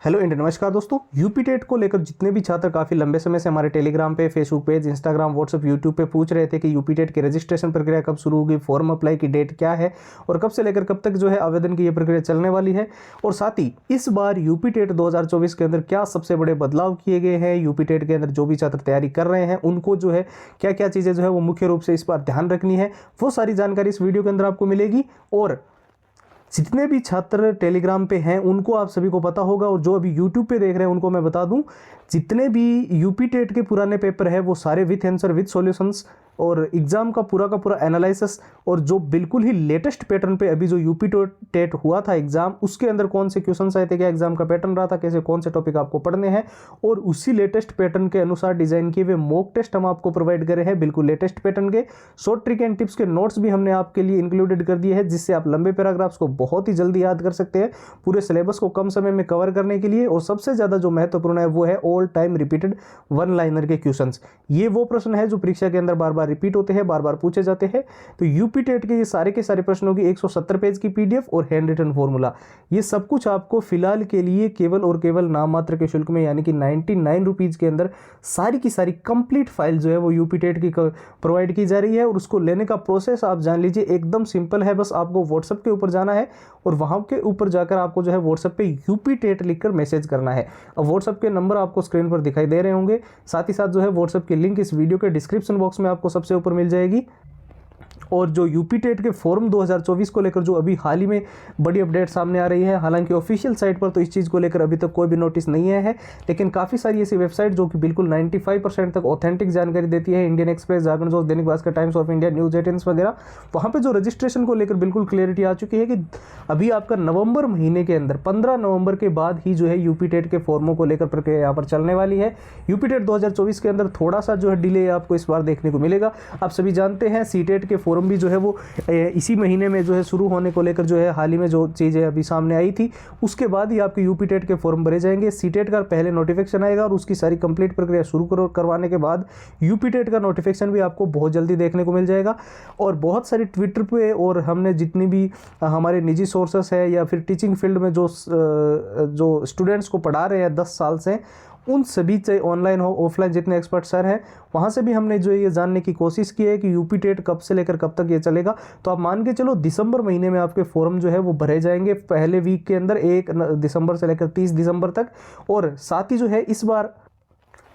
Hello India, नमस्कार दोस्तों। UP TET को लेकर जितने भी छात्र काफ़ी लंबे समय से हमारे टेलीग्राम पे, Facebook page, Instagram, WhatsApp, YouTube पे पूछ रहे थे कि यूपी टेट की रजिस्ट्रेशन प्रक्रिया कब शुरू होगी, फॉर्म अप्लाई की डेट क्या है और कब से लेकर कब तक जो है आवेदन की ये प्रक्रिया चलने वाली है, और साथ ही इस बार यूपी टेट 2024 के अंदर क्या सबसे बड़े बदलाव किए गए हैं, यूपी टेट के अंदर जो भी छात्र तैयारी कर रहे हैं उनको जो है क्या क्या चीज़ें जो है वो मुख्य रूप से इस बार ध्यान रखनी है, वो सारी जानकारी इस वीडियो के अंदर आपको मिलेगी। और जितने भी छात्र टेलीग्राम पे हैं उनको आप सभी को पता होगा, और जो अभी यूट्यूब पे देख रहे हैं उनको मैं बता दूं, जितने भी यूपी टेट के पुराने पेपर है वो सारे विथ आंसर विथ सॉल्यूशंस और एग्जाम का पूरा एनालिसिस, और जो बिल्कुल ही लेटेस्ट पैटर्न पे अभी जो यूपी टेट हुआ था एग्जाम, उसके अंदर कौन से क्वेश्चंस आए थे, क्या एग्जाम का पैटर्न रहा था, कैसे कौन से टॉपिक आपको पढ़ने हैं, और उसी लेटेस्ट पैटर्न के अनुसार डिजाइन किए हुए मॉक टेस्ट हम आपको प्रोवाइड करे हैं बिल्कुल लेटेस्ट पैटर्न के। शॉर्ट ट्रिक एंड टिप्स के नोट्स भी हमने आपके लिए इंक्लूडेड कर दिए हैं, जिससे आप लंबे पैराग्राफ्स को बहुत ही जल्दी याद कर सकते हैं पूरे सिलेबस को कम समय में कवर करने के लिए। और सबसे ज्यादा जो महत्वपूर्ण है वो है all time repeated one liner के क्वेश्चंस। ये वो प्रश्न है जो परीक्षा के अंदर बार बार रिपीट होते हैं, बार बार पूछे जाते हैं। तो यूपी टेट के ये सारे के सारे प्रश्नों की 170 पेज की पीडीएफ और हैंड रिटन फॉर्मूला, ये सब कुछ आपको फिलहाल के लिए केवल और केवल नाम मात्र के शुल्क में यानी कि 99 रुपीज के अंदर सारी की सारी कंप्लीट फाइल जो है वो यूपी टेट की प्रोवाइड की जा रही है। और उसको लेने का प्रोसेस आप जान लीजिए, एकदम सिंपल है। बस आपको व्हाट्सएप के ऊपर जाना है और वहां के ऊपर जाकर आपको जो है व्हाट्सएप पे यूपी टेट लिखकर मैसेज करना है। अब व्हाट्सएप के नंबर आपको स्क्रीन पर दिखाई दे रहे होंगे, साथ ही साथ जो है व्हाट्सएप की लिंक इस वीडियो के डिस्क्रिप्शन बॉक्स में आपको सबसे ऊपर मिल जाएगी। और जो यूपी टेट के फॉर्म 2024 को लेकर जो अभी हाल ही में बड़ी अपडेट सामने आ रही है, हालांकि ऑफिशियल साइट पर तो इस चीज़ को लेकर अभी तक कोई भी नोटिस नहीं है, लेकिन काफ़ी सारी ऐसी वेबसाइट जो कि बिल्कुल 95% तक ऑथेंटिक जानकारी देती है, इंडियन एक्सप्रेस, जागरण जोश, Dainik Bhaskar, times of India, news 18 वगैरह, वहाँ पर जो रजिस्ट्रेशन को लेकर बिल्कुल क्लियरिटी आ चुकी है कि अभी आपका नवंबर महीने के अंदर 15 नवंबर के बाद ही जो है यूपी टेट के फॉर्मों को लेकर प्रक्रिया यहाँ पर चलने वाली है। यूपी टेट 2024 के अंदर थोड़ा सा जो है डिले आपको इस बार देखने को मिलेगा। आप सभी जानते हैं सी टेट के फॉर्म भी जो है वो इसी महीने में जो है शुरू होने को लेकर जो है हाल ही में जो चीज़ें अभी सामने आई थी, उसके बाद ही आपके यूपी टेट के फॉर्म भरे जाएंगे। सी टेट का पहले नोटिफिकेशन आएगा और उसकी सारी कंप्लीट प्रक्रिया शुरू करवाने के बाद यूपी टेट का नोटिफिकेशन भी आपको बहुत जल्दी देखने को मिल जाएगा। और बहुत सारी ट्विटर पे और हमने जितनी भी हमारे निजी सोर्सेस है या फिर टीचिंग फील्ड में जो स्टूडेंट्स को पढ़ा रहे हैं 10 साल से, उन सभी चाहे ऑनलाइन हो ऑफलाइन जितने एक्सपर्ट सर हैं, वहाँ से भी हमने जो ये जानने की कोशिश की है कि यूपी टेट कब से लेकर कब तक ये चलेगा। तो आप मान के चलो दिसंबर महीने में आपके फॉर्म जो है वो भरे जाएंगे पहले वीक के अंदर, 1 दिसंबर से लेकर 30 दिसंबर तक। और साथ ही जो है इस बार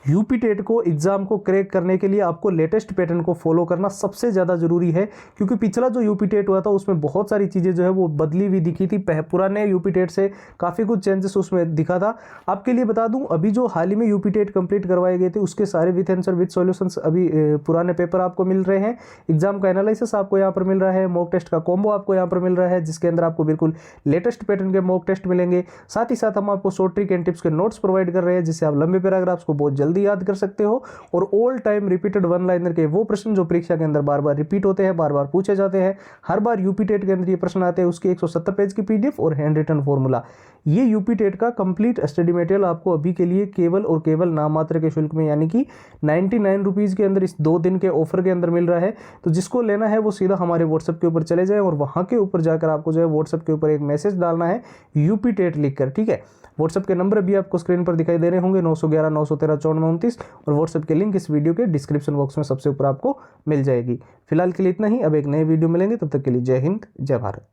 यूपी टेट को एग्जाम को क्रैक करने के लिए आपको लेटेस्ट पैटर्न को फॉलो करना सबसे ज़्यादा जरूरी है, क्योंकि पिछला जो यूपी टेट हुआ था उसमें बहुत सारी चीज़ें जो है वो बदली हुई दिखी थी। पुराने यूपी टेट से काफ़ी कुछ चेंजेस उसमें दिखा था। आपके लिए बता दूं, अभी जो हाल ही में यूपी टेट कंप्लीट करवाए गए थे उसके सारे विथ आंसर विथ सॉल्यूशंस अभी पुराने पेपर आपको मिल रहे हैं, एग्जाम का एनालिसिस आपको यहाँ पर मिल रहा है, मॉक टेस्ट का कॉम्बो आपको यहाँ पर मिल रहा है, जिसके अंदर आपको बिल्कुल लेटेस्ट पैटर्न के मॉक टेस्ट मिलेंगे। साथ ही साथ हम आपको शॉर्ट ट्रिक एंड टिप्स के नोट्स प्रोवाइड कर रहे हैं, जिससे आप लंबे पैराग्राफ्स को बहुत जल्दी याद कर सकते हो। और all time repeated one liner के वो प्रश्न जो परीक्षा के अंदर बार बार रिपीट होते हैं, बार बार पूछे जाते हैं, हर बार यूपी टेट के अंदर ये प्रश्न आते हैं, उसके 170 पेज की पीडीएफ और हैंड रिटन फॉर्मूला, ये यूपी टेट का कंप्लीट स्टडी मटेरियल आपको अभी के लिए केवल और केवल नाम मात्र के शुल्क में यानी कि 99 रुपीज के अंदर इस 2 दिन के ऑफर के अंदर मिल रहा है। तो जिसको लेना है वो सीधा हमारे व्हाट्सएप के ऊपर चले जाए और वहां के ऊपर जाकर आपको जो है व्हाट्सएप के ऊपर एक मैसेज डालना है यूपी टेट लिखकर, ठीक है। व्हाट्सएप के नंबर भी आपको स्क्रीन पर दिखाई दे रहे होंगे, 911 913 5429, और व्हाट्सएप के लिंक इस वीडियो के डिस्क्रिप्शन बॉक्स में सबसे ऊपर आपको मिल जाएगी। फिलहाल के लिए इतना ही, अब एक नए वीडियो मिलेंगे, तब तक के लिए जय हिंद जय भारत।